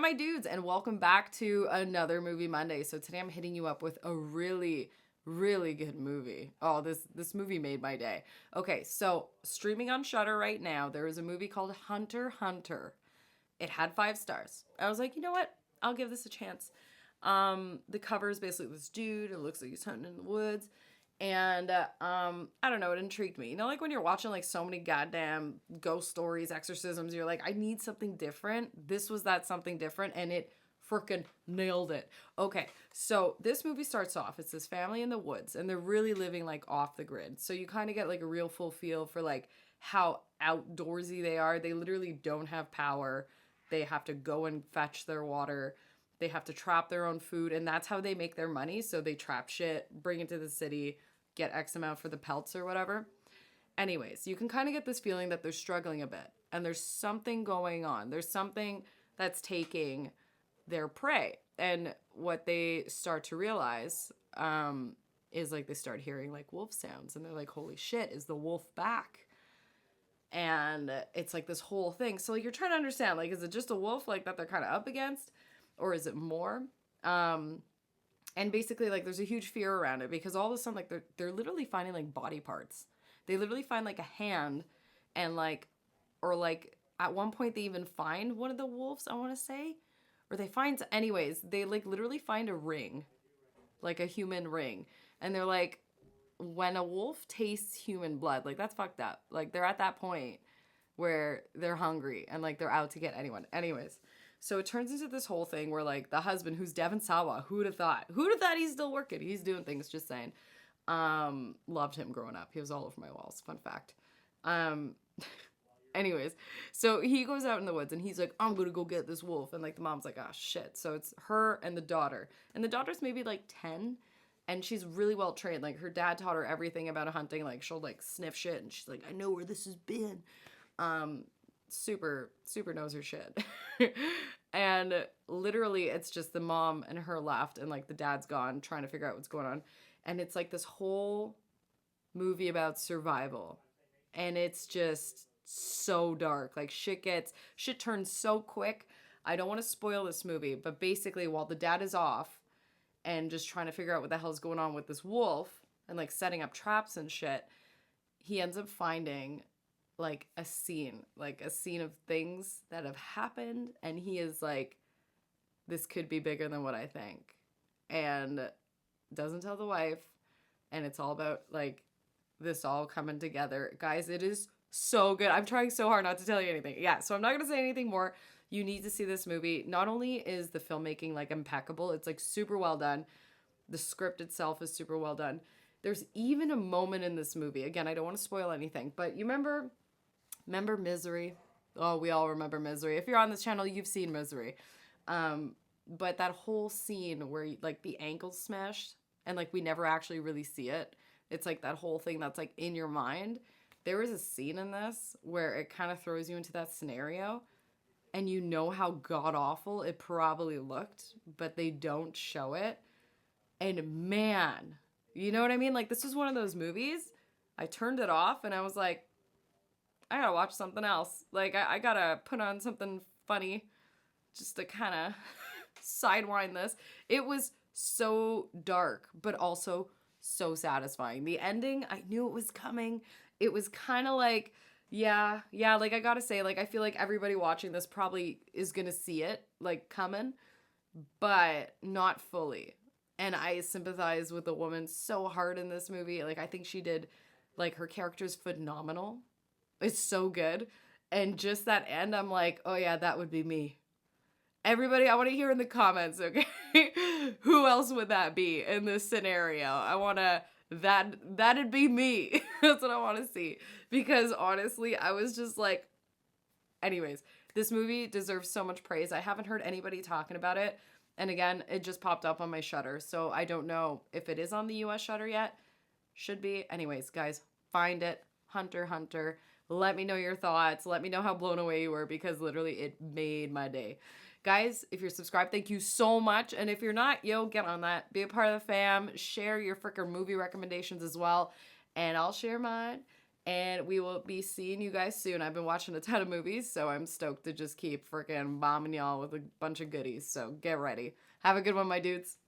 my dudes, and welcome back to another Movie Monday. So today I'm hitting you up with a really, really good movie. Oh, this movie made my day. Okay, so streaming on Shudder right now, there is a movie called Hunter x Hunter. It had 5 stars. I was like, you know what? I'll give this a chance. The cover is basically this dude. It looks like he's hunting in the woods. And I don't know, it intrigued me. You know, like when you're watching like so many goddamn ghost stories, exorcisms, you're like, I need something different. This was that something different, and it freaking nailed it. Okay, so this movie starts off. It's this family in the woods, and they're really living like off the grid. So you kind of get like a real full feel for like how outdoorsy they are. They literally don't have power. They have to go and fetch their water. They have to trap their own food, and that's how they make their money. So they trap shit, bring it to the city, get X amount for the pelts or whatever. Anyways, you can kind of get this feeling that they're struggling a bit, and there's something going on. There's something that's taking their prey. And what they start to realize is like they start hearing like wolf sounds, and they're like, holy shit, is the wolf back? And it's like this whole thing. So like you're trying to understand, like, is it just a wolf like that they're kind of up against? Or is it more? And basically, like, there's a huge fear around it because all of a sudden, like, they're literally finding like body parts. They literally find like a hand, and like, or like at one point they even find one of the wolves, I want to say, or they find, anyways, they like literally find a ring, like a human ring, and they're like, when a wolf tastes human blood, like that's fucked up. Like they're at that point where they're hungry and like they're out to get anyone. Anyways. So it turns into this whole thing where like the husband, who's Devon Sawa, who'd have thought? Who'd have thought he's still working? He's doing things, just saying. Loved him growing up. He was all over my walls. Fun fact. Anyways, so he goes out in the woods and he's like, I'm gonna go get this wolf. And like the mom's like, oh shit. So it's her and the daughter. And the daughter's maybe like 10. And she's really well trained. Like her dad taught her everything about hunting. Like she'll like sniff shit and she's like, I know where this has been. Super knows her shit. And literally it's just the mom and her left, and like the dad's gone trying to figure out what's going on. And it's like this whole movie about survival, and it's just so dark. Like shit turns so quick. I don't want to spoil this movie, but basically while the dad is off and just trying to figure out what the hell's going on with this wolf and like setting up traps and shit, he ends up finding like a scene of things that have happened, and he is like, this could be bigger than what I think, and doesn't tell the wife, and it's all about like this all coming together. Guys, it is so good. I'm trying so hard not to tell you anything. Yeah, so I'm not gonna say anything more. You need to see this movie. Not only is the filmmaking like impeccable, it's like super well done. The script itself is super well done. There's even a moment in this movie, again, I don't want to spoil anything, but you remember Misery? Oh, we all remember Misery. If you're on this channel, you've seen Misery. But that whole scene where like the ankle's smashed and like we never actually really see it. It's like that whole thing that's like in your mind. There is a scene in this where it kind of throws you into that scenario, and you know how god awful it probably looked, but they don't show it. And man, you know what I mean? Like this was one of those movies. I turned it off and I was like, I gotta watch something else. Like, I gotta put on something funny just to kind of sidewind this. It was so dark, but also so satisfying. The ending, I knew it was coming. It was kind of like, yeah, like I gotta say, like I feel like everybody watching this probably is gonna see it, like, coming, but not fully. And I sympathize with the woman so hard in this movie. Like, I think she did, like, her character's phenomenal. It's so good. And just that end, I'm like, oh yeah, that would be me. Everybody, I want to hear in the comments, okay? Who else would that be in this scenario? I want to, that'd be me. That's what I want to see. Because honestly, I was just like, anyways, this movie deserves so much praise. I haven't heard anybody talking about it. And again, it just popped up on my Shudder. So I don't know if it is on the US Shudder yet. Should be. Anyways, guys, find it. Hunter x Hunter. Let me know your thoughts. Let me know how blown away you were, because literally it made my day. Guys, if you're subscribed, thank you so much. And if you're not, get on that. Be a part of the fam. Share your freaking movie recommendations as well. And I'll share mine. And we will be seeing you guys soon. I've been watching a ton of movies, so I'm stoked to just keep freaking bombing y'all with a bunch of goodies. So get ready. Have a good one, my dudes.